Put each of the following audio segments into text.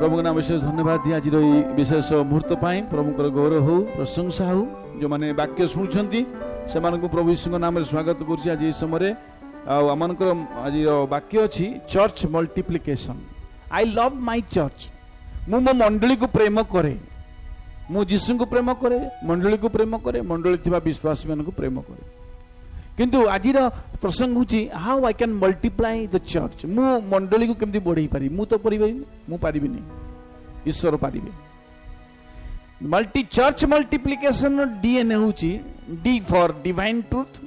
प्रभु नाम विशेष धन्यवाद आज विशेष मुहूर्त पाई प्रभु गौरव हो प्रशंसा हो जो मैंने वाक्य शुणुंट से प्रभु यीशु नाम स्वागत कर आज समय आम आज वाक्य अच्छी church multiplication. I love my church. मो मंडली को प्रेम करे, मु जीशु को प्रेम करे, मंडली को प्रेम करे, मंडली थिबा विश्वासी मान को प्रेम करे। किंतु आज प्रसंग होची how I can multiply the church. मु मंडली को केमती बढ़ाई पारि? मु तो पारिबिनी, ईश्वर पारिबे। मल्टी चर्च मल्टीप्लिकेशन डीएनए होची D for divine truth,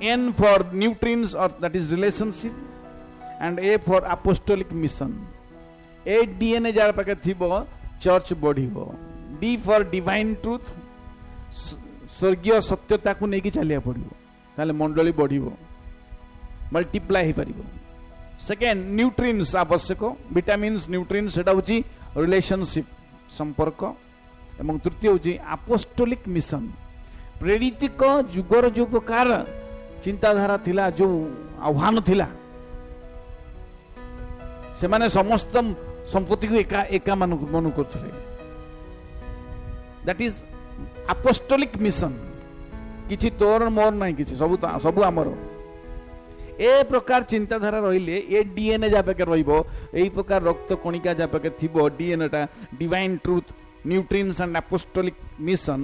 N for nutrients और that is relationship, and A for apostolic mission. ए डीएनए जार पाके थिबो चर्च बढ़िबो। डी फॉर डिवाइन ट्रूथ, स्वर्गीय सत्यता को लेकिन चलिया पड़िबो, ताले मंडली बढ़िबो, मल्टीप्लाई हो पारिबो। सेकेंड न्यूट्रिएंट्स आवश्यक, विटामिन्स न्यूट्रिएंट्स सेटा होची रिलेशनशिप संपर्क। एवं तृतीय होची अपोस्टोलिक मिशन। प्रेरितिक जुगर जो प्रकार चिंताधारा थिला, जो आह्वान थिला, से माने समस्त संपत्ति को एका एका मनु करथले। That is apostolic mission. किछि तोर मोर नहीं, किछि सबु आमर। ए प्रकार चिंताधारा रहिले ए डीएनए जा पाके रहिबो, एई प्रकार रक्त कणिका जा पाके थिबो डीएनए टा divine truth, nutrients and apostolic mission,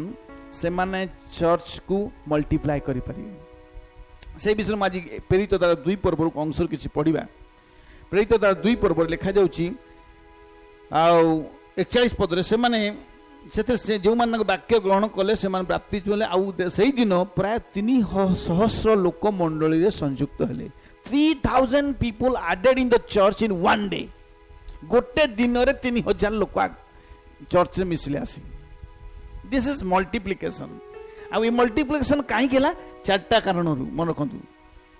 से माने चर्च को मल्टीप्लाई करि पारि। से विषय में आज प्रेरित तार 2 पर्व अंश किछि पढ़िबा। प्रेरित तार 2 पर्व लिखा जाउची आ 41 पद रे से माने से जो मान वाक्य ग्रहण कले से प्राप्ति चले। से दिन प्राय 300 लोक मंडली रे संयुक्त हेले। 3000 people added in the church in one day. गोटे दिन रे 3000 लोक चर्च रे मिसले आसी। This is multiplication. आ ये मल्टीप्लिकेशन कहीं केला? 4टा कारण रु मन रखंतु।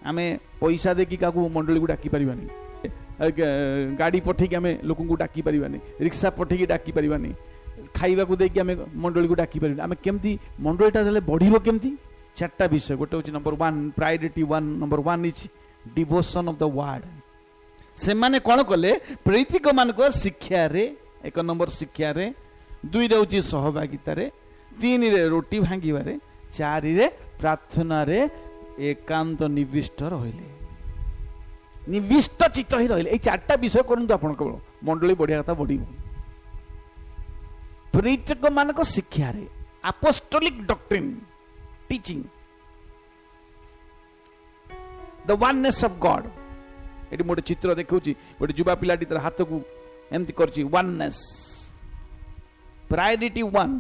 आमे पैसा देकी काकू मंडली को डाकी परिबानी, गाड़ी पठेकी आमे लोक को डाकी परिबानी, रिक्शा पठेकी डाकी परिबानी, खाइबा को देकी आमे मंडली को डाकी परिबानी। आमे केमती मंडलीटा देले बढ़िबो केमती? 4टा विषय। गोटे होची number 1 priority 1। Number 1 is devotion of the word. से माने कोन कले? प्रेरितिक मानकर शिक्षा रे 1 नंबर शिक्षा रे, 2 रे होची सहभागिता रे, 3 रे रोटी भांगीबारे, 4 रे प्रार्थना रे एकांत निविष्ट रहिले, निविष्ट चित्त ही रहिले। ए 4टा विषय करंतु आपण केवल मंडली बढ़िया कथा बढ़िबो। प्रेरितक मानक शिक्षा रे, apostolic doctrine teaching, the oneness of God. Eighty मोटे चित्र देखौची, गोटे युवा पिलाटी तर हाथ को एमती करची वननेस। प्रायोरिटी 1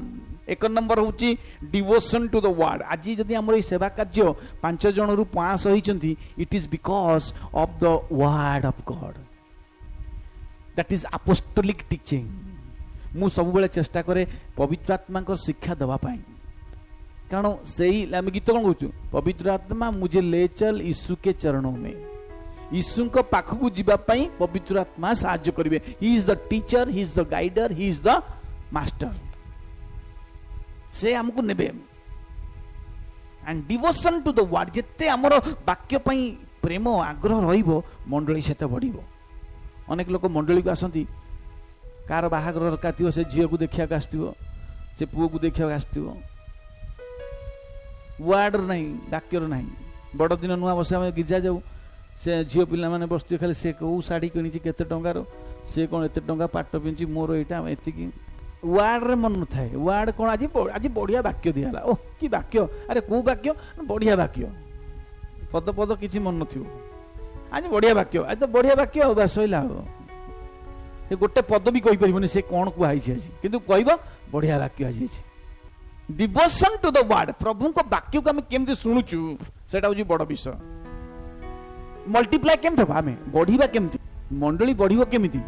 1 नंबर होची डिवोशन टू द वर्ड। आज जदि हमर सेवा कार्य 5 जन रु 500 होइचंती, it is because of the word of God. That is apostolic teaching. मु सब बेले चेष्टा करे पवित्र आत्मा को शिक्षा दवा पाई, कारण सेही आम गीत कौन कहूँ? पवित्र आत्मा मुझे ले चल यीशु के चरणों में। यीशु को पाखकू जीवा पाई पवित्र आत्मा साहाय्य करिवे। He is the teacher, he is the guider, he is the master. से हमको नेबे। And devotion to the word. जेते हमर वाक्य पई प्रेम आग्रह रहिबो, मंडली सेते बढ़िबो। अनेक लोक मंडली को आसंती, कार बाहागर दरकार से झील को देखा आसो, से पुओ को देखा आसो, वार्ड नहीं, वाक्यर नहीं। बड़ दिन नुआ बस आम गिर्जा जाऊ, से झील पिला माने बसते खाली से कौ शाढ़ी किणी केते टंकार, से कौन एते टंका पाट पिंची, मोर यहाँ एतिकी वार्ड रे मन न थाए। वार्ड कौन? आज बढ़िया वाक्य दिहला। ओह कि वाक्य! अरे कौ वाक्य? बढ़िया वाक्य। पद पद किसी मन नथिबो, आज बढ़िया वाक्य, आज तो बढ़िया वाक्य हो बस सइला हो। से गोटे पद भी कहि परिबोनी से कोन को आइछि आज, किंतु कहबो बढ़िया वाक्य आज अछि। Devotion to the word. प्रभु को वाक्य को हम केमति सुनुचु, सेटा होची बड़ विषय। मल्टीप्लाई केमति हो? आमे बढ़िबा केमति? मंडली बढ़िबो केमिति?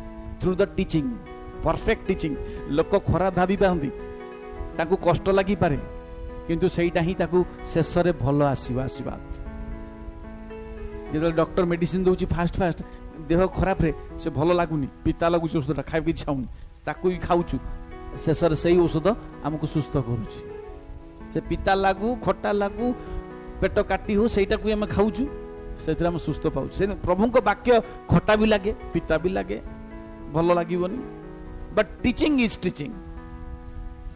Through the teaching, perfect teaching. लोक खराब भाभी पारती, ताकू कष्ट लगी पारे, किंतु सेटा ही ताकू शेष रे भलो आसीबा आशीर्वाद। जेतले डॉक्टर मेडिसिन दोची फास्ट फास्ट, देह खराब रे से भलो लागुनी, पिता लागुची औषधटा खाइबा इच्छा होनी, ताकू ही खाउछु, शेष रे सेही औषध हमको सुस्थ करूची। से पिता लागू, खट्टा लागू, पेट काटी हो, सेटा को हम खाउछु, सेथरे हम सुस्थ पाउछु। से प्रभु को वाक्य खट्टा भी लागे, पिता भी लागे, भलो लागीबनी, बट टीचिंग इज टीचिंग।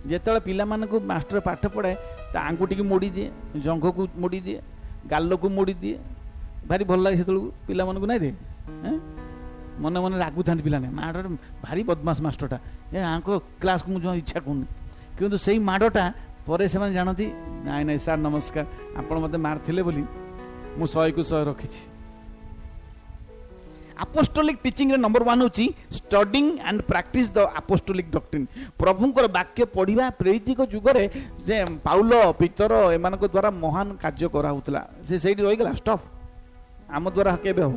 जेतेବେଳେ ପିଲାମାନଙ୍କୁ ମାଷ୍ଟର ପାଠ ପଢ଼ାଏ ତା ଆଙ୍ଗୁଠିକି ମୋଡ଼ି ଦିଏ, ଜଙ୍ଘକୁ ମୋଡ଼ି ଦିଏ, ଗାଲକୁ ମୋଡ଼ି ଦିଏ, ଭାରି ଭଲ ଲାଗେ ସେତେବେଳକୁ ପିଲାମାନଙ୍କୁ। ନାଇଁ ରେ ମନେ ମନେ ରାଗୁଥାନ୍ତି ପିଲାମାନେ, ମାଡ଼ଟା ଭାରି ବଦମାସ ମାଷ୍ଟରଟା, ଆଙ୍କ କ୍ଲାସକୁ ମୁଁ ଜମା ଇଚ୍ଛା କରୁନି। କିନ୍ତୁ ସେଇ ମାଡ଼ଟା ପରେ ସେମାନେ ଜାଣନ୍ତି ନାଇଁ ନାଇଁ ସାର୍ ନମସ୍କାର, ଆପଣ ମୋତେ ମାରିଥିଲେ ବୋଲି ମୁଁ 100କୁ 100 ରଖିଛି। apostolic teaching रे नंबर 1 होची studying and practice the apostolic doctrine। प्रभुंकर वाक्य पढ़िबा प्रेरितिक जुगरे जे पाउल पीतर एमानक द्वारा महान कार्य करा होतला, से सेठी रहि गेला स्टॉप। आम द्वारा केबे हो?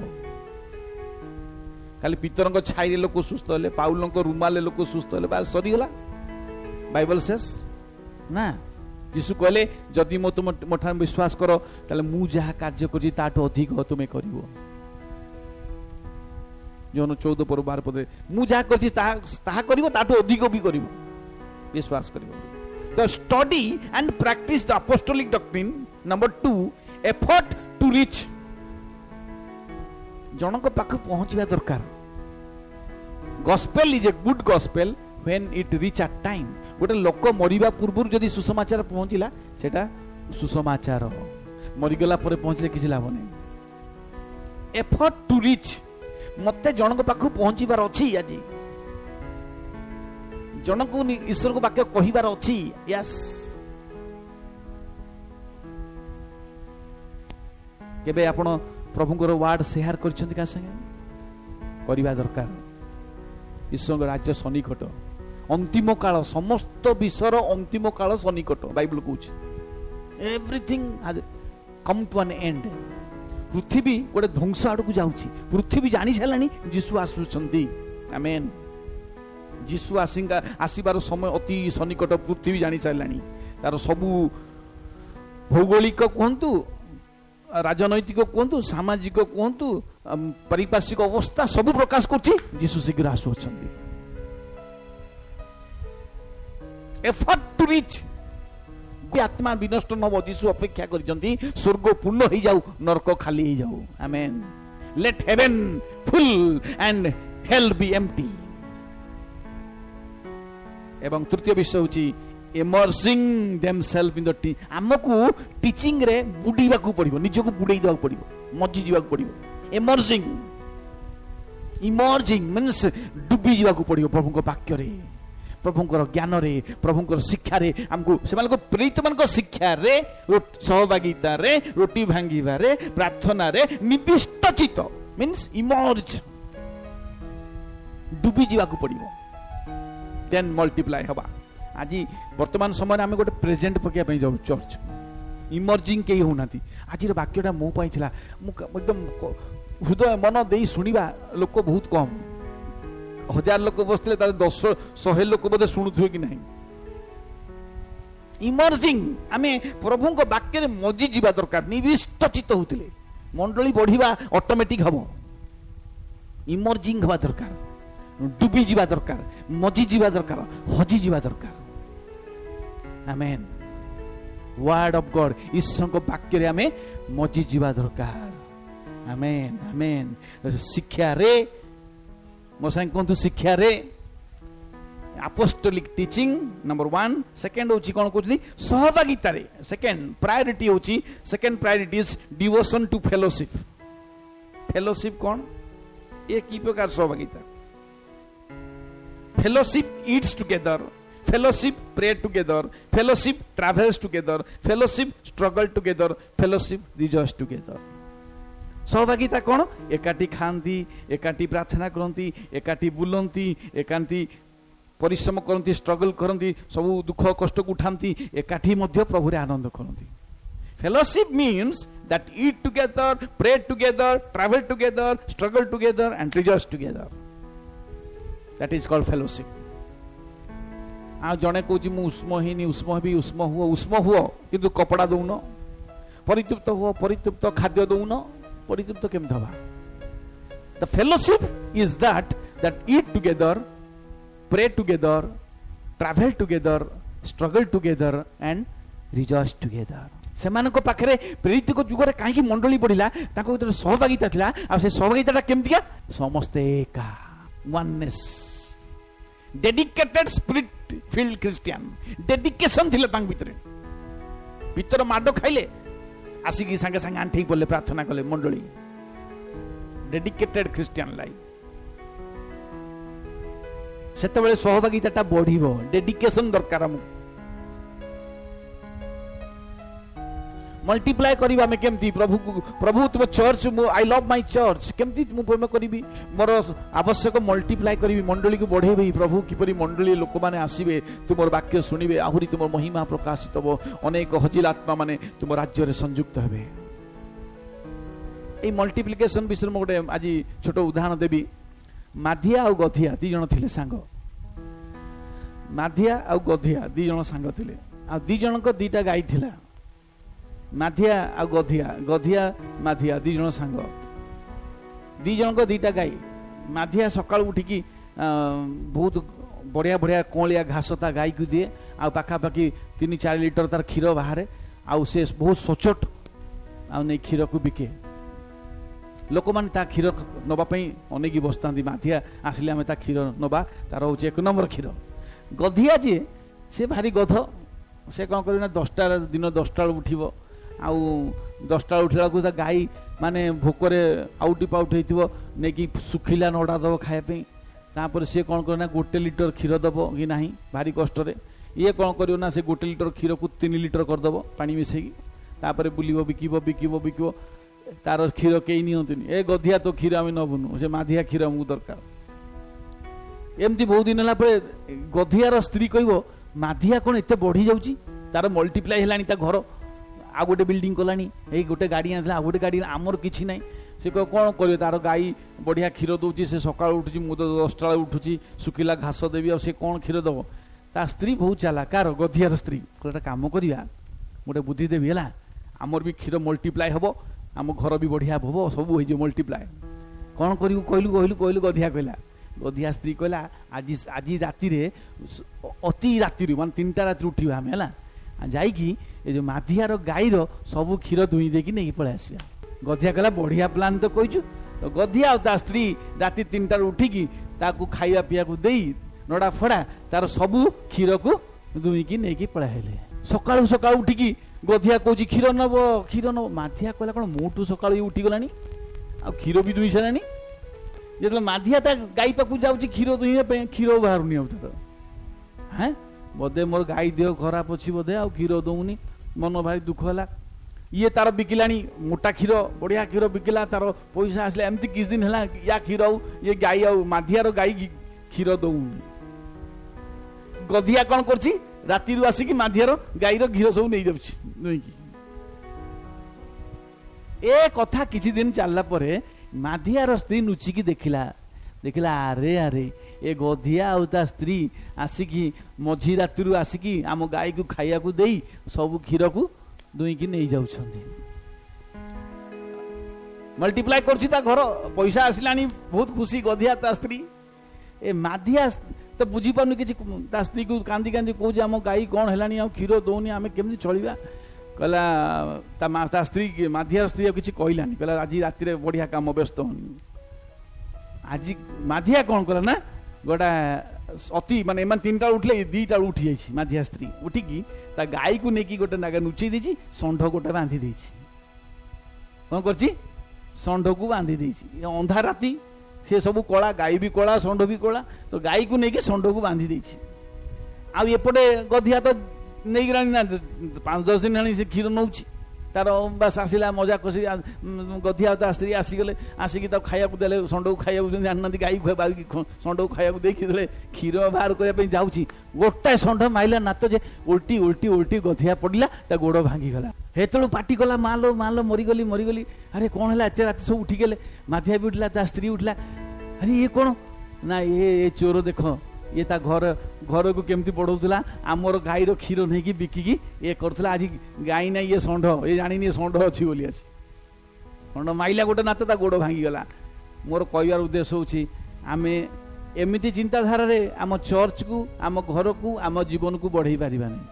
खाली पीतरक छाइरे लोक सुस्थ होले, पाउलक रुमाले लोक सुस्थ होले, बा सरी गेला। बाइबल सेस ना, यीशु कहले जदि मो तुम मोठा विश्वास करो ताले मु जहा कार्य करछि ताटो अधिक तुमे करिवो। जौन 14 पर 12 पद मु जहा करछि ताहा करिवो, ताटो अधिक भी करिवो, विश्वास करिवो। तो study and practice the apostolic doctrine. Number 2 effort to reach. जनक पाख पहुंचवा दरकार। Gospel is a good gospel when it reach at time. गोटे लोक मरिबा पूर्व जदि सुसमाचार पहुंचला सेटा सुसमाचार, मरिगला पर पहुंचले किछि लाभ नै। एफर्ट टू रीच, मते जनक पाख पहुंचीबार अछि, आज जनक ईश्वर को वाक्य कहिबार अछि। यस, केबे आपण प्रभुଙ୍କର वार्ड शेयर करछन्ती का संगे? करिबा दरकार। ईश्वर राज्य सन्निकट, अंतिम काल, समस्त विश्वर अंतिम काल सन्निकट। बाइबल कहूछ everything has come to an end. पृथ्वी गोटे ध्वंस आड़ को जाऊँगी। पृथ्वी जानी सारानी जीशु आसुचंती। आमेन। जीशु आसबार समय अति सन्निकट। पृथ्वी जानी सारानी, तार सबू भौगोलिक कहतु, राजनैतिक कहतु, सामाजिक कहतु, पारिपार्श्विक अवस्था सब प्रकाश कर जीशु शीघ्र आसुचंती। Effort to reach. आत्मा विनष्ट न हो, जीशु अपेक्षा करिसंती स्वर्ग पूर्ण हो जाऊ, नरक खाली हो जाऊ। Amen. Let heaven full and hell be empty. एवं तृतीय विषय होची इमर्सिंग देमसेल्फ इन द टी। हमकु टीचिंग रे बुडीबाकू पड़िबो, निजको बुडई देबाकू पड़िबो, मज्जी जीवाकू पड़िबो। इमर्सिंग, इमर्जिंग मीन्स डुबी जीवाकू पड़िबो प्रभुको वाक्य रे, प्रभुंकर ज्ञान रे, प्रभुंकर शिक्षा रे। हमको सेमानको प्रेरित मानको शिक्षा रे, सहभागिता रे, रोटी भांगीबा रे, प्रार्थना रे निविष्ट चित्त मीन्स इमर्ज, डुबी जीवाकू पड़िबो, देन मल्टीप्लाई हबा। आज वर्तमान समय आम गोटे प्रेजेंट पकिया पई जाऊ चर्च, इमर्जिंग के होनाती। आज वाक्यटा मो पाई थिला, एकदम हृदय मन देई सुनिबा लोक बहुत कम। 1000 लोक बसते 10-100 लोक बोधे शुणुवे कि नहीं। इमर्जिंग आमे प्रभु वाक्य मजी जीवा दरकार, निविष्ट चित्त होते मंडली बढ़िबा ऑटोमेटिक हम। इमर्जिंग हवा दरकार, डुबी जीवा दरकार, मजी जीवा दरकार, हजी जीवा दरकार। आमेन। वर्ड ऑफ गॉड, ईश्वर को वाक्य रे आमे मजी जीवा दरकार। आमेन आमेन। शिक्षा रे मो संग कहतु, शिक्षा रे अपोस्टोलिक टीचिंग नंबर 1। सेकंड होची कोन कहथि सहभागिता रे। सेकंड प्रायोरिटी होची, second priority is devotion to fellowship. Fellowship कोन? ये की प्रकार सहभागिता? Fellowship eats together, fellowship pray together, fellowship travels together, fellowship struggle together, fellowship rejoice together. सहभागिता कौन? एकाठी खाती, एकाठी प्रार्थना करती, एकाठी बुलती, एकाठी परिश्रम करती, स्ट्रगल करती, सब दुख कष्ट को उठाती, एकाठी मध्य प्रभु रे आनंद करती। Fellowship means that eat together, pray together, travel together, struggle together and rejoice together. That is called fellowship. आ जने कहूँ मु उष्म हिनी, उष्म भी, उष्म हुओ किंतु कपड़ा दौन, परितृप्त हुओ, परितृप्त खाद्य दौन, परितृप्त केमति हवा? The fellowship is that eat together, pray together, travel together, struggle together and rejoice together. सेमानक पाखरे प्रेरित को जुगरे काहे मंडली बढ़िला, ताको भीतर सहभागिता थिला। आ से सहभागिताटा केमतिका? समस्ते एका, oneness. Dedicated spirit field Christian dedication थिले तांग भितरे भीतर माडो खाइले आसिकी संगे संगे आंठी बोले प्रार्थना कले मंडली डेडिकेटेड क्रिस्टियन लाइफ सेतेबेले सहभागिताटा बढ़िबो डेडिकेशन दरकार हमु मल्टीप्लाय करिबा में केमती प्रभु तुम church I love my church केमती मु प्रेम करिबी मोर आवश्यक मल्टीप्लाय करिबी मंडली को बढ़ेबी प्रभु किपरि मंडली लोक माने आसीबे तुमर वाक्य सुनिबे आहुरी तुमर महिमा प्रकाशित हो अनेक हजिल आत्मा माने तुम राज्य रे संयुक्त हेबे ए मल्टीप्लिकेशन विषय में गोटे आज छोट उदाहरण देबी माधिया और गधिया दी जण थिले सांग माधिया और गधिया दी जण सांग थिले आ दी जण को दीटा गाई थिला माधिया आ गधिया गधिया माधिया दी जण सांग दी जण को दीटा गाई माधिया सकाळ उठिकी बहुत बढ़िया बढ़िया कोलिया घास ता गाई को दिए आ पाखापाखि 3-4 लिटर तार क्षीर बाहर आउ से बहुत सचोट आ नहीं क्षीर को बिके लोक मैंने ता क्षीर नवाई अनेक बसता माधिया आसिले आम ता क्षीर नवा तार हूँ 1 नंबर क्षीर गधिया जी से भारी गध से कौन कर 10टा दिन 10टा उठिब आउ 10टा उठला को गाई माने भोकरे आउटी पाउट हो नहीं सुखिला नड़ा दब खायापी तापर सी कौन करना 1 लिटर क्षीर दब कि ना भारी कष्ट ये कौन कर से 1 लिटर क्षीर को 3 लिटर करदब पानी मिसेकी तापर बुलिब बिकिब बिकिब बिकिब तार क्षीर कई नियंतुनी ए गधिया तो क्षीर आम नबुनु से माधिया क्षीर आमको दरकार एमती बहुत दिन है गधियार स्त्री कह माधिया कौन एत बढ़ी जाऊँगी तार मल्टीप्लाय है घर आ गोटे बिल्डिंग कलानी यही गोटे गाड़ी आना आ गोटे गाड़ी आमर किसी ना से कौन कर तार गाई बढ़िया क्षीर दौर से सका उठुची मु 10टा उठुची सुखिला घास देवी आ कौन क्षीर दब ता स्त्री बहुत चला कार गधियार स्त्री गोटे काम करवा गोटे बुद्धि देवी है आमर भी क्षीर मल्टीप्लाय हम आम घर भी बढ़िया हम सब हो मल्टीप्लाय कौन करू कहलु कहलु गधिया कहला गधिया स्त्री कहला आज आज राति अति राति मान 3टा राति उठा आम है जाइकी ये जो माधियार गाईर सब क्षीर दुई देकी नहीं पलि आसवा गधिया कहला बढ़िया प्लान तो कहु तो गधिया आ स्त्री राति 3टार उठिकी ताकू खाइबा पिया को देई नड़ा फड़ा तार सबू क्षीर को दुईकी नहीं पलैले सकाळू सकाळू उठिकी गधिया कहूँ क्षीर नब माधिया कहला कौन मोटू सकाळू उठीगला आ क्षीर भी दुई सारा जो माधिया ता गाई पाक जाऊँगी क्षीर दुई क्षीर बाहर नहीं तार हाँ बोधे मोर गाई देह खराब अच्छी बोधे आ क्षीर दौनी मन भारी दुख है ये तार बिकिलानी मोटा क्षीर बढ़िया क्षीर बिकिला तार पैसा आसला एमती किस दिन है या क्षीर ये गाई आधियार गाई क्षीर दौनी गधिया कौन कर राति आसिकी माधियार गाईर घीर सब नहीं जाऊँगी नुईकी ए कथा किसी दिन चलला परे माधियार स्त्री नुचिकी देखिला देखिला आरे आरे ए गधिया आ स्त्री आसिकी मझी राति आसिकी आम गाई को खाइया को देई सब क्षीर को दुईकी नहीं जाउछंदी मल्टीप्लाय करछि ता घर पैसा आसिलानी बहुत खुशी गधिया ता स्त्री ए माधिया तो बुझी पार्नु कि स्त्री को कांदी कांदी कौच आम गाई कौन है आ क्षीर दौनी आम केमी चलवा कहला ता स्त्री माधिया स्त्री किसी कहलानी कहला आज राति बढ़िया काम व्यस्त होनी आज माधिया कौन कला ना गोटा अति माने 3टा उठले 2टा उठी जाइए माधिया स्त्री उठिकी ता गाई को लेकिन गोटे नागा नुचई देछि षंढ गोटे बांधी देछि कौन करछि षंढ को बांधी देछि अंधा राति से सब कला गाई भी कला षंढ भी कला तो गाई को लेकिन षंढ को बांधी देछि आ एपटे गधिया तो नहीं गलानी ना 5-10 दिन है से क्षीर नौ तार बस आसला मजा खुशी गधिया ता स्त्री आसीगले आसिकी खाया देले षंढ को खाया जाना गाई षंढ को खाया देखी क्षीर बाहर करने जाऊँगी गोटाए षंढ माइला ना तो जे उल्टी उल्टी उल्टी गधिया पड़ा ता गोड़ भांगीगला हेतु पाटी कला मालो मालो मरीगली मरीगली अरे कौन है एत रात सब उठिगले माधिया भी उठला ता स्त्री उठला अरे ये कौन ना ये चोर देख ये ता घर को केमती बढ़ौला आमर गाईर क्षीर नहीं बिकिकी ये करथला आज गाई ना ये षंढ ये जानी षंढ अच्छी बोली आज षंढ माइला गोटे नात ता गोड़ भांगीगला मोर कहबार उद्देश्य होछि आमे एमिति चिंताधारा रे आम चर्च को आम घर को आम जीवन को बढ़ई पारिबा नहीं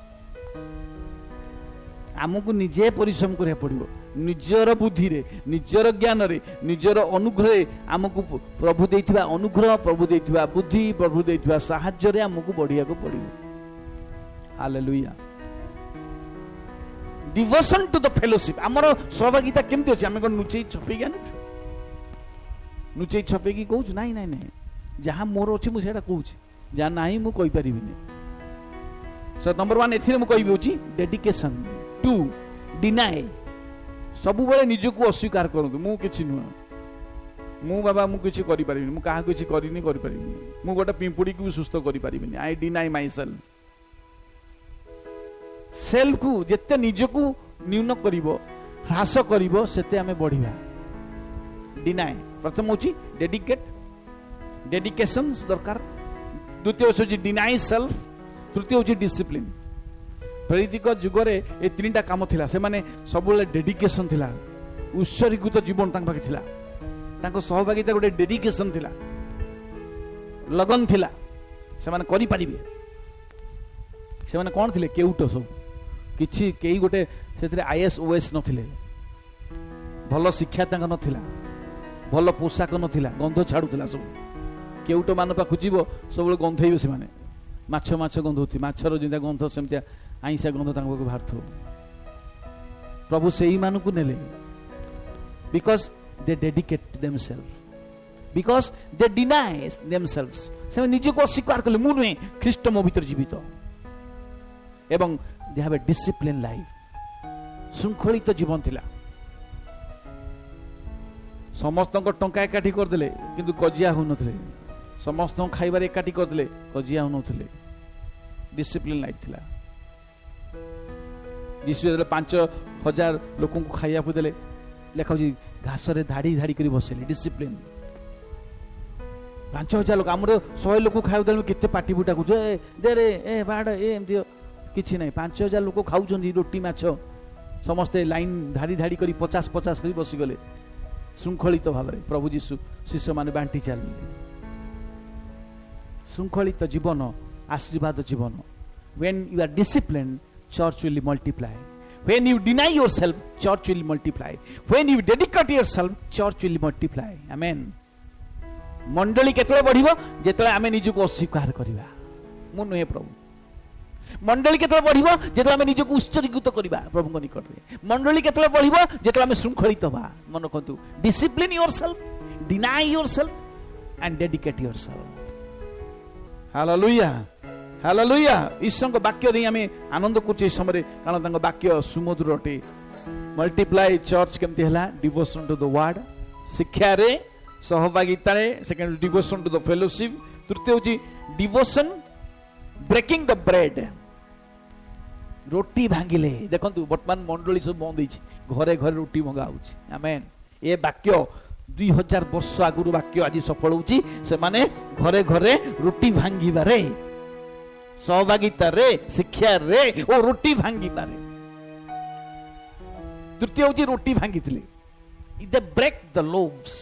आमको निजे परिश्रम करिया पड़िबो निजर बुद्धि रे निजर ज्ञान रे निजर अनुग्रह आमको प्रभु देइथिबा अनुग्रह प्रभु देइथिबा बुद्धि प्रभु देइथिबा साहाय्य रे आमको बढ़िया को पड़िबो hallelujah devotion to the fellowship आमर सहभागिता केमती अछि आमे कोन नुचै छपे ज्ञान नुचै छपे की कहू नाही नाही नाही जहां मोर अछि मु सेटा कहू जहां नाही मु कहि परिबिनी सो नंबर 1 एथिरे मु कहि होछि डेडिकेशन 2 डिनाय सब बेले निजको अस्वीकार करंतु मु किछि नुआ मु बाबा मु किछि करि परिबिनी मु काहा किछि करिनी करि परिबिनी मु गोटा पिंपुडी को सुस्त करि परिबिनी आई डिनाय माय सेल्फ सेल्फ को जेते निजको न्यून करिवो ह्रास करिवो सेते हमें बढ़िबा डिनाय प्रथम होछि डेडिकेशन दरकार द्वितीय होछि डिनाय सेल्फ तृतीय होछि डिसिप्लिन वैदिक जुगरे ए तीनटा काम थिला से माने सबले डेडिकेशन थिला उत्सर्गीकृत जीवन तांग पाके थिला तांको सहभागिता गोटे डेडिकेशन थिला लगन थिला से माने करि परिबे से माने कोन थिले केउटो सब किछि केई गोटे सेतरे आईएएस ओएस नथिले भलो शिक्षा तांग नथिला भलो पोशाक नथिला गंध छाडुथिला सब केउटो मान पाखु जीवो सबले गंधैबे से माने माछ माछ गंधौथि माछर जिंदा गंध सेमतिया आईसा गंध तांको को भारथो प्रभु सेही मानकु नेले because they dedicate themselves because they deny themselves से निजे को स्वीकार करले मु नुहे ख्रीष्ट मो भीतर जीवित एवं they have a discipline life शृंखलित जीवन थिला समस्त टंका एकाठी कर देले किंतु कजिया हो नथले समस्त खाइबार एकाठी कर देले कजिया हो नथले डिसिप्लिन लाइफ थिला यीशु 5000 लोक को खाइया को देले लेखा जी घास रे धाड़ी धाड़ी करी बसेले डिसिप्लिन 5000 लोक हमरो 100 लोक खाइयो देले केते पाटी बुटा को दे रे ए बाड ए एमती किछि नै 5000 लोक खाउछन रोटी माछ समस्त लाइन धाड़ी धाड़ी करी 50 करी बसी गले शृंखलित भाव रे प्रभु यीशु शिष्य माने बांटी चलले शृंखलित जीवन आशीर्वाद जीवन when you are disciplined church will multiply when you deny yourself church will multiply when you dedicate yourself church will multiply amen मंडली केतले बढ़िबो जेतले आमे निजको अस्वीकार करिबा मु नुहे प्रभु मंडली केतले बढ़िबो जेतले आमे निजको उत्सर्गीकृत करिबा प्रभु को निकट रे मंडली केतले बढ़िबो जेतले आमे शृंखलित बा मन कोंतु discipline yourself deny yourself and dedicate yourself hallelujah hallelujah ईश्वर को वाक्य दे आमे आनंद कुछ समय कारण तांको वाक्य सुमधुर अटे मल्टीप्लाई चर्च केमती हला डिवोशन टू द वर्ड शिक्षा रे सहभागिता रे second devotion to the fellowship तृतीय होची डिवोशन ब्रेकिंग द ब्रेड रोटी भांगिले देखंतु वर्तमान मंडली सब बंद होईची घरे घरे रोटी भंगा होची आमेन ए वाक्य 2000 वर्ष आगुरु वाक्य आज सफल होची से माने घरे घरे रोटी भांगीबारे सहभागिता रे शिक्षा रे ओ रोटी भांगी पारे तृतीय होची रोटी भांगी थिले they break the loaves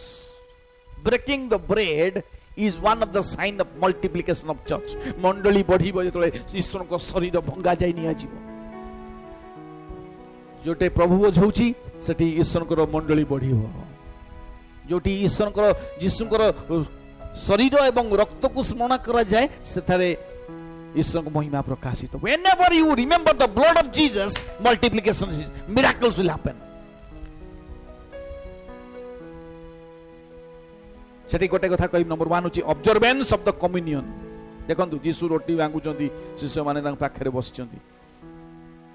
breaking the bread is one of the sign of multiplication of church मंडली बढ़ीबो जेतले ईश्वर को शरीर भंगा जाय निया जीवो जोटे प्रभु होउची सेठी ईश्वर को मंडली बढ़ीबो जोटी ईश्वर को यीशु को शरीर एवं रक्त को स्मरण करा जाय सेथारे ईश्वर को महिमा प्रकाशित whenever you remember the blood of Jesus multiplication miracles will happen सेठी गोटे कथा कहि नंबर 1 होची ऑब्जर्वेंस ऑफ द कम्युनियन देखंतु यीशु रोटी भांगुचंती शिष्य माने तांग पाखरे बसचंती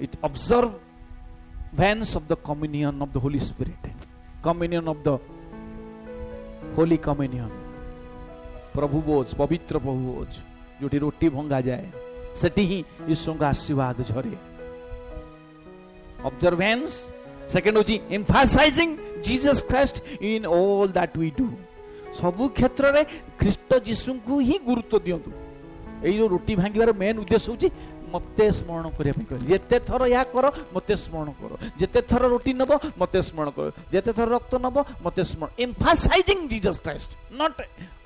it observance of the communion of the Holy Spirit communion of the holy communion प्रभु भोज पवित्र प्रभु भोज जोटी रोटी भंगा जाए सेठी ही ईश्वर का आशीर्वाद झरे ऑब्जर्वेंस सेकंड होची emphasising Jesus Christ in all that we do सबु क्षेत्र रे ख्रीष्ट यीशु को ही गुरुत्व दियंतु एई जो रोटी भांगीबार मेन उद्देश्य होची मते स्मरण करिया पई जेते थर या करो मते स्मरण करो जेते थर रोटी नबो मते स्मरण करो जेते थर रक्त नबो मते स्मरण emphasising Jesus Christ not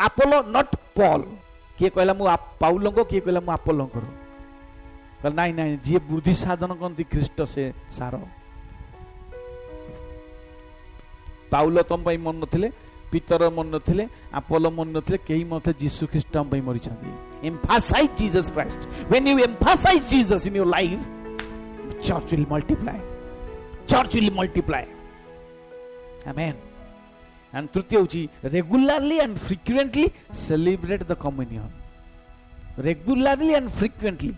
Apollo not Paul किए कहला मु पाउलंगो किए कहला मु अपोलोंकर नाई नाई जी बुद्धि साधन करती ख्रीष्ट से सार। पाउल तुम मन नथिले, पीतर मन नथिले, अपोलो मन नथिले, केही मते यीशु ख्रीष्ट हम पई मरि छथि। Emphasise Jesus Christ. When you emphasise Jesus in your life, church will multiply. Church will multiply. Amen. And तृतीय होची regularly and frequently celebrate the communion. Regularly and frequently.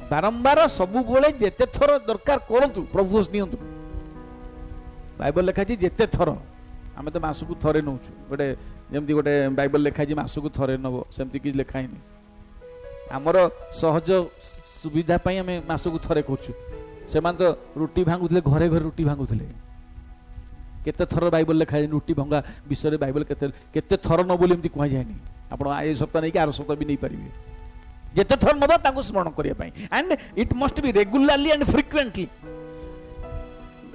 बारंबार सबु बोले जेते थर दरकार करंतु प्रभु नियंतु। बाइबल लिखा छी जेते थर, आमे तो मासुकु थरे नउछु, गोटे जेमति गोटे बाइबल लिखा छी मासुकु थरे नबो, सेमति कि लिखा हिनी। हमरो सहज सुविधा पाई आमे मासुकु थरे करछु। सेमान तो रुटी भांगुथले, घरे घरे रुटी भांगुथले। केते थर बाइबल लिखा है रुटी भंगा विषय रे बाइबल केते थर न बोली एमति कहै जायनी। आपण ए सप्ताह नै कि आर सप्ताह भी नै परिबे। जेते थर नबो ताकु स्मरण करिया पाई, and it must be regularly and frequently.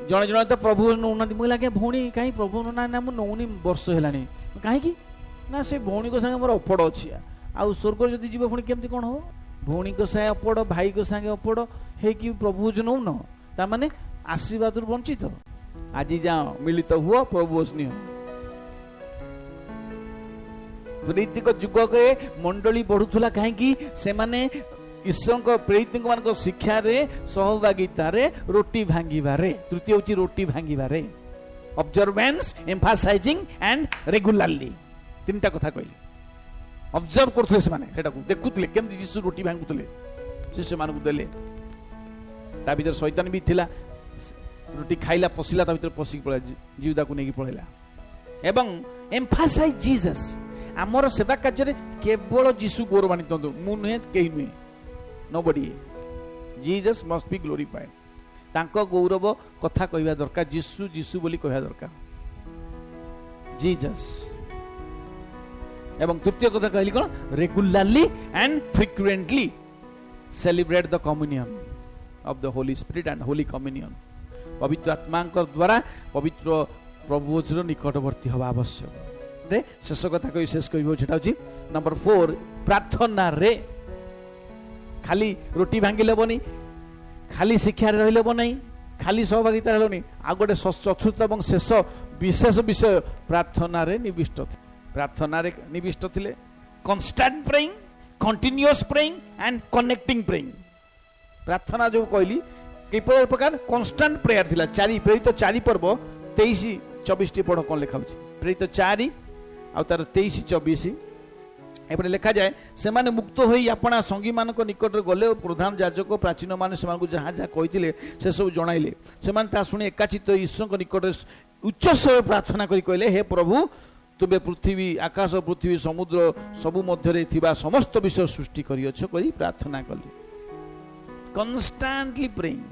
जणे जणे तो प्रभु नौनती मुला के भौणी काई प्रभु ना ना मु नौनी वर्ष हेलानी काहे की ना से भौणी को संगे मोर अफड़ अछि। आ स्वर्ग जदी जीव भौणी केमति कोन हो? भौणी को संगे अफड़, भाई को संगे अफड़ हे कि प्रभु जो नौ ता माने आशीर्वाद वंचित। आज जाओ मिलित हुआ प्रभु स्नेह। प्रीतिक जुग के मंडली बढ़ुला कहीं से माने ईश्वर को प्रेरित मान शिक्षा रे सहभागिता रे रोटी भांगिबारे। तृतीय होची रोटी भांगिबारे, ऑब्जर्वेंस, एम्फासाइजिंग एंड रेगुलरली। तीनटा कथा कहली। ऑब्जर्व करथले से माने सेटा को देखुतले केमति यीशु रोटी भांगुतले, शिष्य मान को देले। ता भीतर शैतान भी थिला, रोटी खाइला पसिला ता भीतर पसिक पळा जीवदा को नेकी पळेला। एवं एम्फासाइज जीसस। हमर सेवा कार्य रे केवल यीशु गौरवान्वित होंतु, मु नुहे केही नुहे, nobody. Jesus must be glorified. तांको गौरव कथा कहवा दरकार, यीशु यीशु बोली कहवा दरकार, जीसस। एवं तृतीय कथा कहली कोन? Regularly and frequently celebrate the communion of the Holy Spirit and holy communion. पवित्र आत्मा द्वारा पवित्र प्रभुजर निकटवर्ती हवा आवश्यक। रे शेष कथा कहि शेष कहिबो छटा अछि नंबर 4, प्रार्थना रे खाली रोटी भांगी लेबनी, खाली शिक्षा रही लेबनी, खाली सहभागिता हेलोनी। आ गोटे चतुर्थ एवं शेष विशेष विषय प्रार्थना रे निविष्ट थे। प्रार्थना रे निविष्ट थिले। Constant praying, continuous praying and connecting praying. प्रार्थना जो कहली कि प्रकार कांस्टेंट प्रेयर थिला। प्रेरित 4 पर्व 23-24 टी पढ़ कोन लिखा होछि। प्रेरित 4 आ तार 23-24 एपटे लिखा जाए, से माने मुक्त होई अपना संगी मान निकट गले और प्रधान याजक प्राचीन मान से जहाँ जहाँ कही से सब जणाइले। से शुणी एकाचित ईश्वर निकट उच्च स्वर प्रार्थना करी कहले, हे प्रभु तुमे पृथ्वी आकाश पृथ्वी समुद्र सबु मध्य थिबा समस्त विषय सृष्टि करियछ करी प्रार्थना कली। कन्स्टांटली प्रेइंग।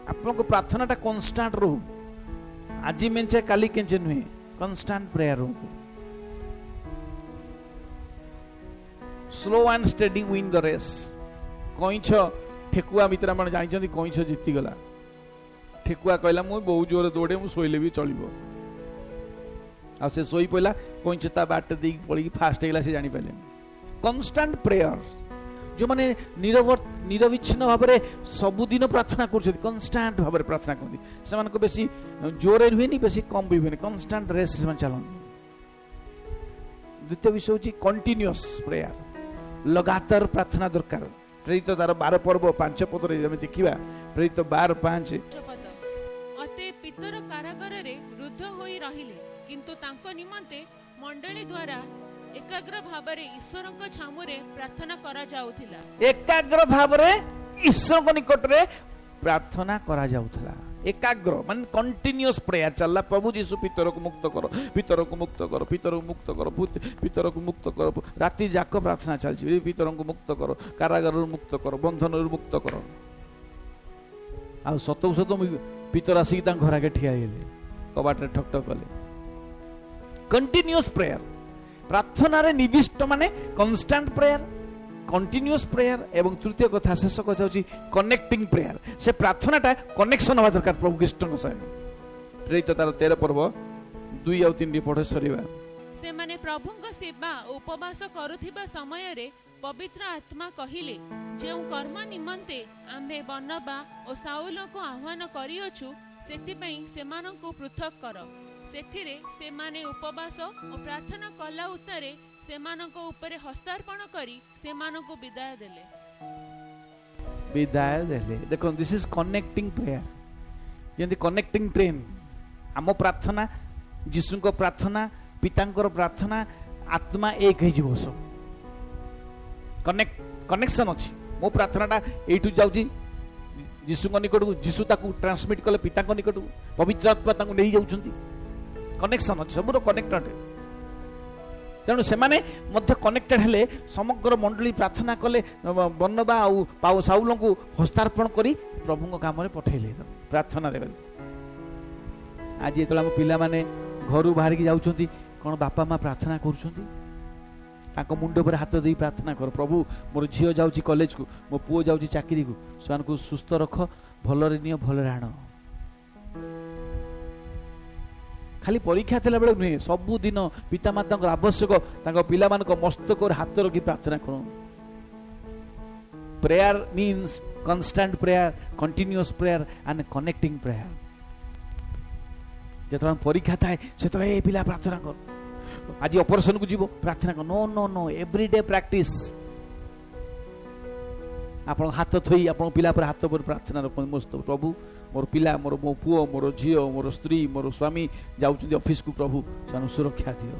आपन को प्रार्थनाटा कन्स्टांट रहू। आज मेंचे काली केंचे नुहे, कन्स्टांट प्रेयर रहू। Slow and steady win the race. कईछ ठेकुआ मित्र मन जानि कईछ जीति गला। ठेकुआ कहला मु बहुत जोर दौड़े, मु सोइले भी चलिबो। आ से सोई पइला, कईछ ता बाट देई पड़ी फास्ट हेला से जानि पाले। कांस्टेंट प्रेयर जो माने निरविच्छिन्न भाव में सबुदिन प्रार्थना कर, कांस्टेंट भाव में प्रार्थना करती से मानको बेसी जोरे हुएनी, बेसी कम भी हुएनी, कांस्टेंट रेस से चलती। द्वितीय विषय होची कंटिन्यूअस प्रेयर। लगातार प्रार्थना दरकार। प्रेरित तार 12 पर्व 5 पद रे हम देखिबा। प्रेरित 12:5 अते पितर कारागार रे रुद्ध होई रहिले, किंतु तांको निमंते मंडली द्वारा एकाग्र भावरे ईश्वरक छामुरे प्रार्थना करा जाउथिला। एकाग्र भावरे ईश्वरक निकट रे प्रार्थना करा जाउथिला। एकाग्र मान कंटिन्यूअस प्रेयर चलला। प्रभु यीशु पितर को मुक्त करो, पितर को मुक्त करो, पितर को मुक्त करो, पितर को मुक्त करो। राति जाक प्रार्थना चलछि, पितर को मुक्त करो, कारागार मुक्त करो, बंधन मुक्त करो। आ सतो सतो पितर आसी ता घर आगे ठिया हेले, कबाट ठक ठक कले। Continuous prayer. प्रार्थना रे निविष्ट माने कांस्टेंट प्रेयर, कंटिन्यूअस प्रेयर। एवं तृतीय कथा शेष कथा होची कनेक्टिंग प्रेयर। से प्रार्थनाटा कनेक्शन हवा दरकार प्रभु कृष्ण सहित। प्रेरित तार 13 पर्व 2 और 3 पढ़े सरीबा। से माने प्रभुଙ୍କ सेवा उपवास करूथिबा समय रे पवित्र आत्मा कहिले जे कर्म निमंते आम्भे बर्नबा और साउल को आह्वान करियोछु सेतिपई सेमानंकु पृथक कर। सेथिरे सेमाने उपवास और प्रार्थना कला उत्तरे सेमानंको उपरे हस्तार्पण करी सेमानंकु विदाय देले। देखो दिस इज कनेक्टिंग प्रेयर, जेंति कनेक्टिंग ट्रेन। आम प्रार्थना जीशु को प्रार्थना पितांकर प्रार्थना आत्मा एक हो सब कनेक्शन अच्छी। मो प्रार्थनाटा एठू जाउची जीशु निकट को, जीशु ताकू ट्रांसमिट कले पिता निकट को, पवित्र आत्मा ताकू नहीं जाउछंती। कनेक्शन अच्छी सबुर कनेक्टेड। तेणु से कनेक्टेड हेले समग्र मंडली प्रार्थना कले बर्नबा आउ साउल को हस्तार्पण करी प्रभु काम में पठेले प्रार्थना रे। आज ये आम पिला माने घर बाहर की जाउछंती कौन बापा माँ प्रार्थना करुछंती मुंड पर हाथ दे प्रार्थना कर, प्रभु मोर झील जाउची कॉलेज को, मो पुओ जाउची चाकरी को, से सुस्थ रख, भलरे नियो भलरे आण। खाली परीक्षा थिला बेले नुहे, सबु दिन पितामाता आवश्यक पिला मस्तक और हाथ रखी प्रार्थना करूँ। Prayer means constant prayer, continuous prayer and connecting prayer. जो परीक्षा थाए से पिला प्रार्थना कर, आज ऑपरेशन को जीवो प्रार्थना कर। No no no, everyday practice. आपण हाथ थई आपण पिला पर हाथ पर प्रार्थना रखो। मस्त प्रभु मोर पिला, मोर मो पुओ, मोर झियो, मोर स्त्री, मोर स्वामी जाउछन्ती ऑफिस को, प्रभु सानु सुरक्षा दियो।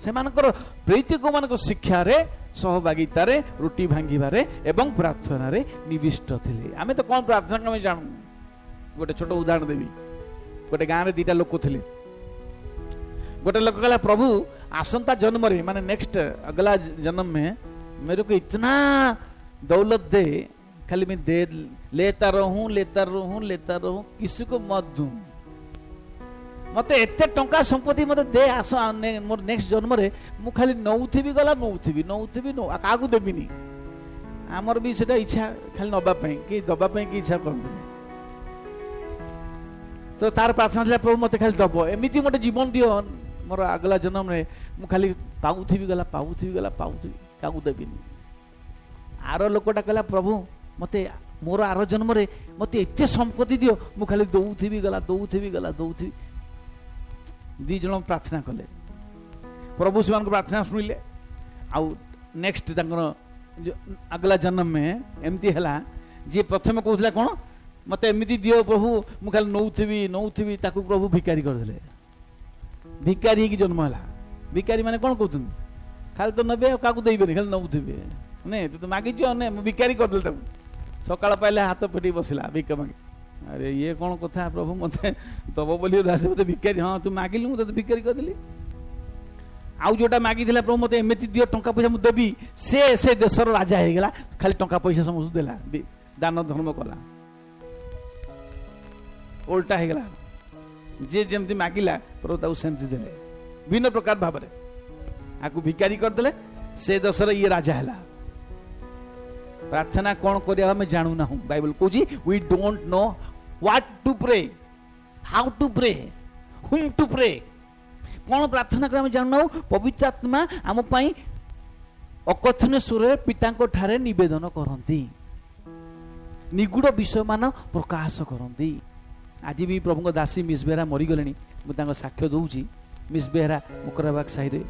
सेमानकर प्रीति को मानक शिक्षा रे, सहभागिता रे, रोटी भांगीबारे एवं प्रार्थना रे निविष्ट थिले। आमे तो कोन प्रार्थना कमे जानू। गोटे छोट उदाहरण देवी। गोटे गाँव में दीटा लोक थे। गोटे लोक कहला प्रभु आसंता जन्म रे माने नेक्स्ट अगला जन्म में मेरे को इतना दौलत दे, खाली मैं दे लेता रहूं किसी को मत दूं, मते एते टंका संपत्ति मते दे आस मोर नेक्स्ट जन्म रे मु खाली नौथिबी गला नौथिबी काकू देबिनी। आमर भी सेटा इच्छा खाली नबा पई कि दबा पई कि इच्छा करबे। तो तार प्रार्थना था प्रभु मत खाली दब, एमती मोटे जीवन दियो मोर अगला जन्म रे मु खाली पाउथी गला काकू देबिनी। आर लोकटा कहला प्रभु मते मोर आर जन्म रे मते एते संपत्ति दियो मु खाली दौथी गला। दी जन प्रार्थना कले, प्रभु से प्रार्थना शुणिले। आउ नेक्स्ट अगला जन्म में एमती है जी प्रथम कहला कौन मते एमती दियो प्रभु मु खाली नौथिबी ताकू प्रभु भिकारी करदेले। भिकारी की जन्म है। भिकारी माने कौन कहते खाली तो नबे काकू देबे खाली नौथिबे ने तो मागिच ने भिकारी करदेले ताकू। सकाळ पाइले हाथ पेटी बसिला भिक मागे। अरे ये कौन कथा प्रभु मते दब बोली मते भिकारी। हाँ तू मागिलु मते भिकारी करदेली। आउ जोटा मागी प्रभु मते एमती दियो टंका पैसा मु देबी, से देशर राजा हो गला, खाली टंका पैसा समस्त देला, दान धर्म कला, उल्टा हो गला। जे जेमती मागिला प्रभु ताऊ सेमती देले भिन्न प्रकार भाव में आकु भिकारी करदेले, से देशर ये राजा है। प्रार्थना कौन करिया हमें जानू ना हूं। बाइबल कहूची we don't know what to pray, how to pray, whom to pray. कौन प्रार्थना कर जानू ना। पवित्र आत्मा आम पाई अकथन सुर पिता ठारे निवेदन करती, निगूढ़ विषय मान प्रकाश करती। आज भी प्रभु दासी मिस बेहरा मरीगले, मुझे साक्ष्य दूची। मिस बेहरा मुकराबाग साहि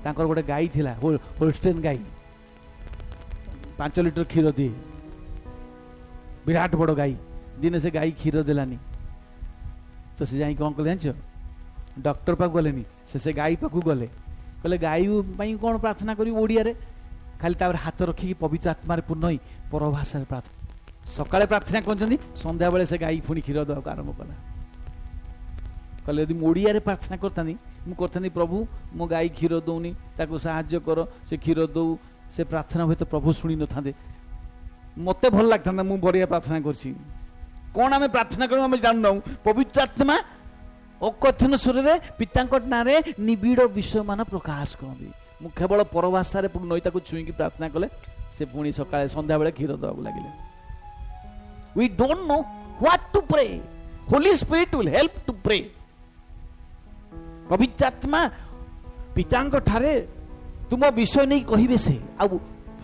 गोटे गाई थिला, होल्स्टेन गाई, 5 लिटर क्षीर दिए, विराट बड़ गाई। दिने से गाई क्षीर देलानी तो से जाई कौन कले जान डॉक्टर पाक गलेनी, से गाई पाक गले, कहले गाई कौन प्रार्थना करी ओडिया रे, खाली तापर हाथ रखी पवित्र आत्मा पूर्ण ही परभाषा प्रार्थना। सकाळे प्रार्थना करछन्ती, संध्या बेले से गाई पुणी क्षीर देवा आरंभ कला। कहले यदि ओडिया रे प्रार्थना करतानी मु करतानी प्रभु मो गाई क्षीर दौनी, ताको साहाय्य कर, से क्षीर दौ। से प्रार्थना हुए तो प्रभु शुणी न था, मत भल लगता मु बढ़िया प्रार्थना करছি। कौन आम प्रार्थना कर आम जानू ना। पवित्र आत्मा अकथन स्वर पिता नारे निबिड़ विषय मान प्रकाश करती। मु केवल परभाषा नईता छुईकी प्रार्थना कले से पुणी सकाळे संध्या बेले क्षीर देवा लगे। We don't know what to pray, Holy Spirit will help to pray. पवित्र आत्मा पितांक ठारे तुम विषय नहीं कहबे से आ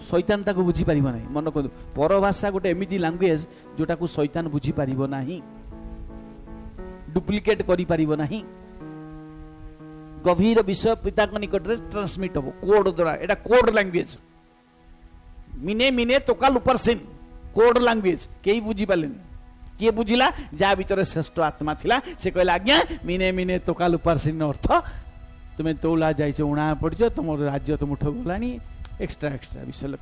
शैतान ताको बुझी पारिबो नाही। मन को पर भाषा गोटे एमिति लैंग्वेज जोटा को शैतान बुझी पारिबो नाही, डुप्लिकेट करि पारिबो नाही। गभीर विषय पिता निकट रे ट्रांसमिट हो कोड द्वारा। एटा कोड लैंग्वेज, मिने मिने तोकाल ऊपर सिन कोड लैंग्वेज केही बुझी पालेनी। किए बुझिला जा भीतर श्रेष्ठ आत्मा थिला से कहला आज्ञा मिने मिने तोकाल ऊपर सिन अर्थ तुमे तौला जाइछ उणा पड़छ तुम राज्य तुम उठ गलानी एक्स्ट्रा एक्स्ट्रा विषय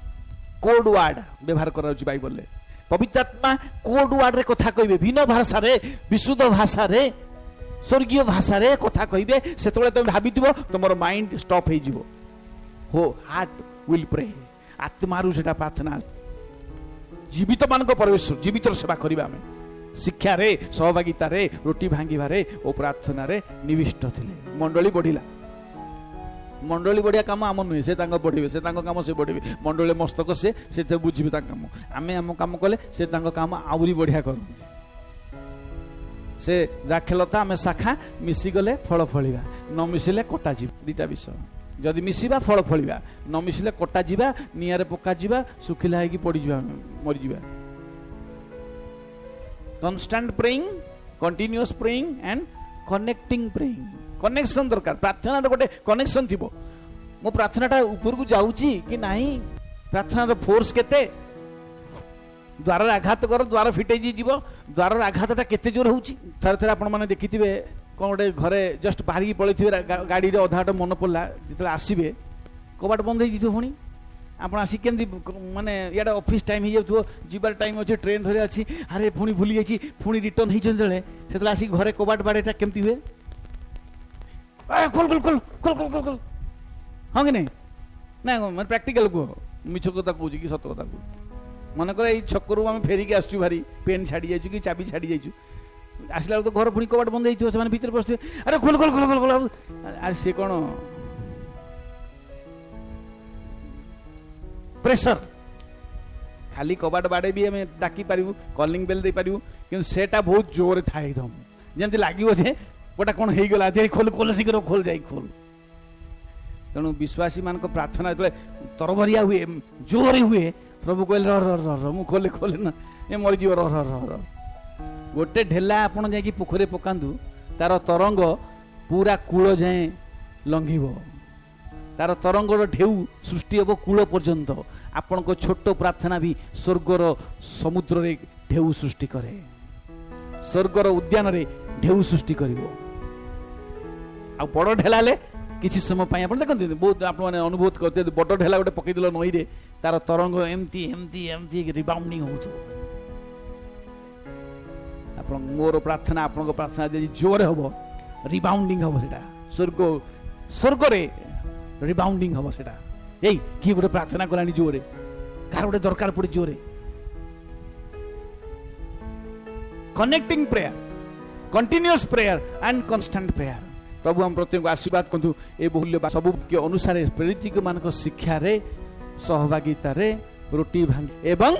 कोड वर्ड व्यवहार करा अछि बाइबल ले। पवित्र आत्मा कोड वर्ड रे कथा कहिबे, भिन्न भाषा रे, विशुद्ध भाषा रे, स्वर्गीय भाषा रे कथा कहिबे। सेतबेले तुम भाबिथिबो तुमर माइंड स्टॉप हे जिवो। हो हार्ट विल प्रे, आत्मारू सेटा प्रार्थना। जीवित मानक परमेश्वर जीवित सेवा करिबा हमें शिक्षा रे, सहभागिता रे, रोटी भांगी बारे ओ प्रार्थना रे निविष्ट थिले। मंडली बढ़िला, मंडली बढ़िया काम आम नुहे, से बढ़े से काम से बढ़े। मंडली मस्तक से बुझे काम, आम आम काम कले से काम आहरी बढ़िया कर। से द्राक्षलता आम शाखा मिशिगले फल फलिबा, न मिशिले कटा जीव। दीटा विषय जदि मिशिबा फल फलिबा, न मिशिले कटा जीवा, निआरे पका जीवा, सुखिला हेकी पड़ी जीवा, मरि जीवा। Constant praying, continuous praying and connecting praying. Connection दरकार, प्रार्थना गोटे कनेक्शन थिबो। मो प्रार्थनाटा ऊपर को जाउची कि नाही, प्रार्थनार फोर्स केते। द्वार आघात कर, द्वार फिटे जीव, द्वार आघातटा केते जोर होउची। थरे थरे आपण माने देखिथिबे कोन गोटे घरे जस्ट बाहरी पळैथिबे गाड़ी रे अधाट मन पड़ला जेतले आसीबे कबाट बंद हे जिथो फणी आपण आसी केंदी माने याडा ऑफिस टाइम हे जाउथो, जीवार टाइम अछि, ट्रेन धरे अछि, अरे फणी भूली जाइछि, फणी रिटर्न हे जंदले सेतले आसी घरे कबाट बाडेटा केमति हुए। खोल खोल खोल खोल खोल खोल खोल हाँ कि नहीं ना मैं प्रैक्टिकल को मिछ कथा कहूँ कि सत कथा कहूँ। मन कर छकरू आम फेरिक आसु भारी पेन छाड़ी जाइछु कि चाबी छाड़ी जाइछु, आसला तो घर पुणी कबाट बंद हो से भीतर पशुवे, अरे खोल खोल खोल खोल खोल अरे सी कौन प्रेशर। खाली कबाट बाड़े भी आम डाकी पारू, कॉलिंग बेल दे पारू, कि सेटा बहुत जोर थाए एकदम जमी लगे जे गोटा कौन हो गला खोल खोल शीघ्र खोल जाई खोल। तेणु विश्वासी मान प्रार्थना जो तरबरिया हुए जोर हुए प्रभु कहले रह रह रह मु खोले खोले ना ये मरीज रह रह रह रह। गोटे ढेला आपड़ जा पोखरी पकातु, तार तरंग पूरा कूल जाए लंघिब, तार तरंगर ढेउ सृष्टि हम कूल पर्यंत। आपण को छोट प्रार्थना भी स्वर्गर समुद्र रे ढेउ सृष्टि करे, स्वर्गर उद्यान रे ढेउ सृष्टि करिवो। आ बड़ ढेला ले किसी समय पाई आपण देखते बहुत आप अनुभव करते बड़ ढेला गोटे पकईदेल नई रे तार तरंग एमती एमती एमती रिबाउंडिंग हो। आप मोर प्रार्थना आपण प्रार्थना यदि जोर हम रिबाउंडिंग हम सेटा स्वर्ग स्वर्ग रे रिबाउंडिंग हम सेटा। ए कि गोटे प्रार्थना कलानी जोरे कार गोटे दरकार पड़ी जोरे। Connecting prayer, continuous prayer and constant prayer. प्रभु हम प्रत्येक आशीर्वाद करतु ए बहुल्य सब के अनुसार प्रेरित मान शिक्षा रे, सहभागिता रे, रोटी भांग एवं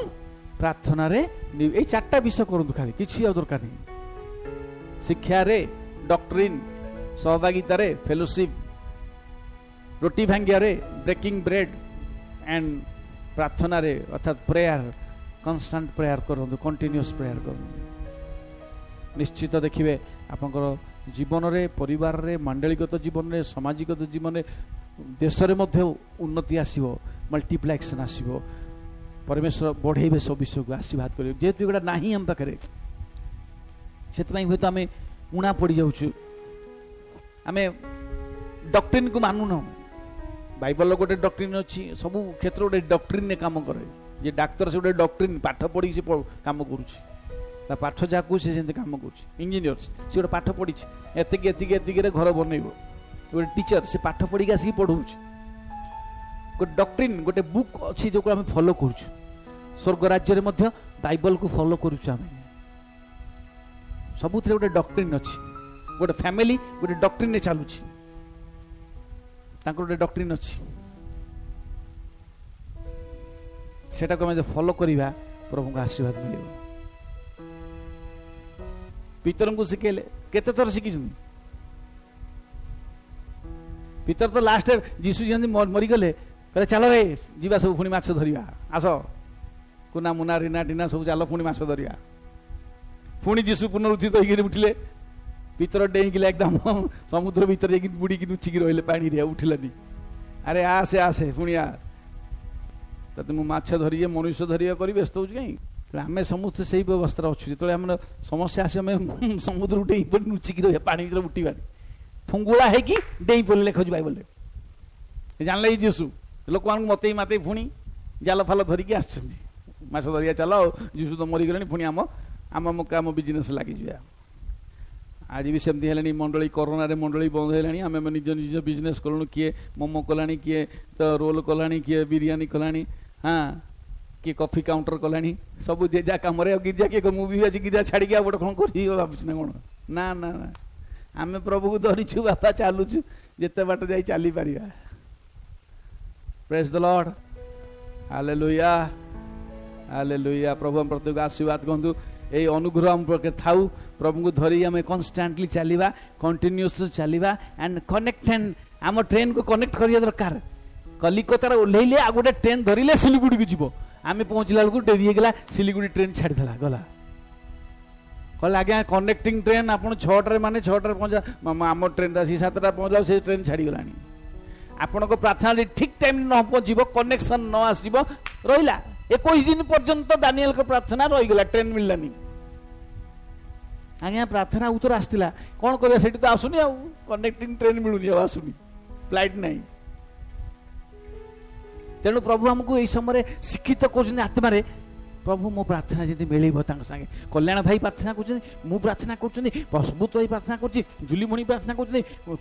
प्रार्थना रे ए चारटा विषय करतु। खाली किछि आ दरकार नहीं। शिक्षा रे, डॉक्ट्रिन, सहभागिता रे, फेलोशिप, रोटी भांगिया रे, ब्रेकिंग ब्रेड एंड प्रार्थना रे अर्थात प्रेयर, कांस्टेंट प्रेयर करतु, कंटिन्यूअस प्रेयर करतु। निश्चित देखिए आपनकर जीवन रे, परिवार रे, मंडलीगत जीवन रे, सामाजिकत जीवन रे, देश रे मध्य उन्नति आसीबो, मल्टीप्लेक्शन आसीबो। परमेश्वर बढ़ेबे सब विषय को आशीर्वाद करिवे। जेतु एगुडा नाही हम पाखरे सेतपई होय तो आमे उणा पड़ी जाउछु, आमे डॉक्ट्रिन को मानु न। बाइबल गोटे डॉक्ट्रिन अछि, सब क्षेत्र गोटे डॉक्ट्रिन ने काम करे। जे डाक्टर से गोटे डॉक्ट्रिन पाठ पढ़ी से काम करूछि, ता पाठ जा को से जेंते काम करूछि। इंजीनियर से गोटे पाठ पढ़ी एतिक एतिक एतिक रे घर बनैबो, गोटे टीचर से पाठ पढ़ी के आसी पढ़ौछि। गोटे डॉक्ट्रिन गोटे बुक अछि जो को हम फॉलो करूछु। स्वर्ग राज्य रे मध्य बाइबल को फॉलो करूछु। आमे सबुथरे गोटे डॉक्ट्रिन अछि, गोटे फैमिली गोटे डॉक्ट्रिन ने चालुछि, तांको गोटे डॉक्ट्रिन अछि। सेटा को हम फॉलो करिबा प्रभु का आशीर्वाद मिलिबो। पितर को शिखेले केते थर शिखिछन पितर तो लास्ट जीशु जी मरीगले कहले चल रे जीवा सब पुणी माछ धरिया आस कुना मुना रिना टीना सब चल पुणी माछ धरिया पुणी जीशु पुनरुत्थित होकर उठिले पितर डेईकिले एकदम समुद्र भीतर जाकि बुड़ी लुचिकी रहिले पानी रे उठिलानी अरे आसे आसे पुणी आ तते मु माछ धरिए मनुष्य धरिया करी व्यस्त हो कहीं आम समस्ते से व्यवस्था अच्छे जो आम समस्या आस समुद्र डेई लुचिकी रही पानी भर उठवानी फुंगुला है कि डेई पड़े लेखुच बाइबल जानले जीशु लोक मान मत मत पुणी जाल फाल धरिकी आसछन्ति माछ धरिया चल जीशु तो मरीगले पुणी आम आम आम बिजनेस लगी जा आज भी सेमती है मंडली कोरोना रे मंडली बंद है आम निज निज बिजनेस कलु किए मोमो कला किए तो रोल कला किए बिरियानी कला हाँ किए कॉफी काउंटर कला सब जे जा कम गिरजा किए मुझे आज गिरजा छाड़ी गोटे कौन कर भावुँ ना कौन ना ना ना आम प्रभु को धरीचु बापा चलुचु जिते बाट जा चली पार praise the Lord hallelujah hallelujah प्रभु हम प्रत्येक आशीर्वाद कहतु ये अनुग्रह आम थाऊ प्रभु को धरी आम कन्स्टांटली चलवा कंटिन्यूअसली चलवा एंड कनेक्टेड आम ट्रेन को कनेक्ट करिया दरकार कलिकतार ओह्लैले आ गोटे ट्रेन धरिले सिलीगुड़ी को जीव आम पहुँचला बेलू डेरी होगा सिलीगुड़ी ट्रेन छाड़देला गला कहले आज्ञा कनेक्टिंग ट्रेन आप 6 माने 6 पहुँचा आम ट्रेन आसी 7 पहुँचला से ट्रेन छाड़गला आपण को प्रार्थना ठीक टाइम न पहुँच कनेक्शन न आसब रहा 21 दिन पर्यंत दानिएल को प्रार्थना रहीगला ट्रेन मिललानी आज्ञा प्रार्थना उत्तर आसला कौन कर तो आसुनी कनेक्टिंग ट्रेन मिलूनी आसुनी फ्लाइट नहीं तेणु प्रभु हमको यही समय शिक्षित कर आत्मा प्रभु मो प्रार्थना जी मिले संगे कल्याण भाई प्रार्थना कर प्रार्थना कर सबूत भाई प्रार्थना कर जुलीमणि प्रार्थना कर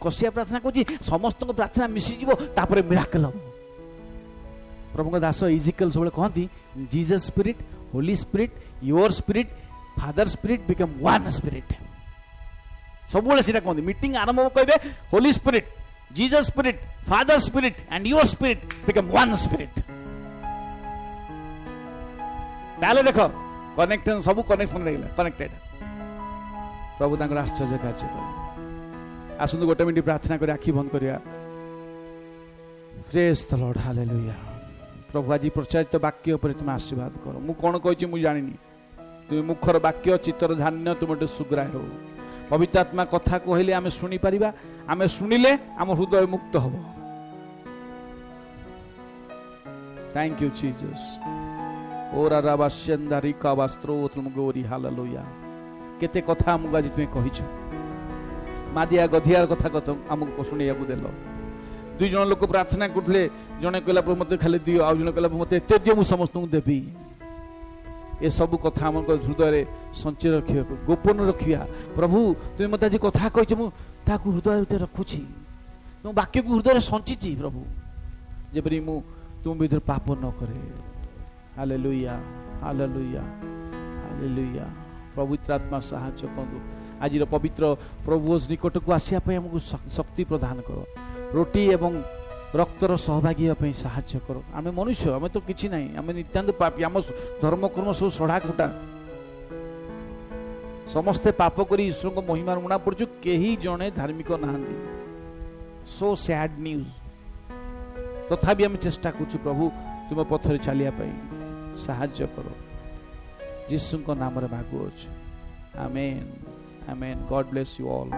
कसिया प्रार्थना कर समस्त प्रार्थना मिसीज मिराकल हम प्रभु दास इजिकल सब कहती Jesus spirit Holi spirit your spirit father spirit become one spirit सब कहते मीटिंग आरंभ कहे Holi spirit Jesus spirit father spirit and your spirit become one spirit ताले देख कनेक्शन सब कनेक्शन रहा कनेक्टेड प्रभु तांकर आश्चर्य कार्य कर आसतु गोटे मिनट प्रार्थना कर आखि बंद करिया प्रेज द लॉर्ड हालेलुया प्रभु आज प्रचारित वाक्य उपर तुम आशीर्वाद कर मु कौन कही मुझे जानी तुम मुखर वाक्य चित्तर धान्य तुम सुग्राह हो पवित्र आत्मा कथा कहले आम शुणी पारिबा आम शुणिले आम हृदय मुक्त हम थैंक यू जीसस ओरा राबाश्यंदा रिका वास्त्रोत्रम गोरी हालेलुया केते कथा आमको आज तुम कहिछ मादिया गधियार कथा आमको शुणिया देल दुई जन लोक प्रार्थना करते जड़े कहला मत खाली दियो आउ जन कहला मत एत दियो मुझे समस्त देवी ये सब कथा आम हृदय संचय रखिए गोपन रखिया प्रभु तुम मत आज कथा कही हृदय भर रखुची तुम वाक्य को हृदय संचिची प्रभु जबरी मु तुम भीतर पाप न करे हालेलुया हालेलुया हालेलुया पवित्र आत्मा साहाय्य करु आज पवित्र प्रभु निकट को आसिया हमको शक्ति प्रदान कर रोटी एवं रक्तर सहभागी होगा साहाय्य कर आम मनुष्य आम तो किसी ना आम नित्यान्त पापी आम धर्मकर्म सब सड़ा कुटा समस्ते पाप कर ईश्वर को महिमा मुणा पड़चु कहीं जड़े धार्मिक नहांती सो सैड न्यूज तथापि आम चेष्टा करछु प्रभु तुम पथरे चलिया साहाय्य करो यीशु नाम रे मागुअछु आमेन आमेन गॉड ब्लेस यू ऑल।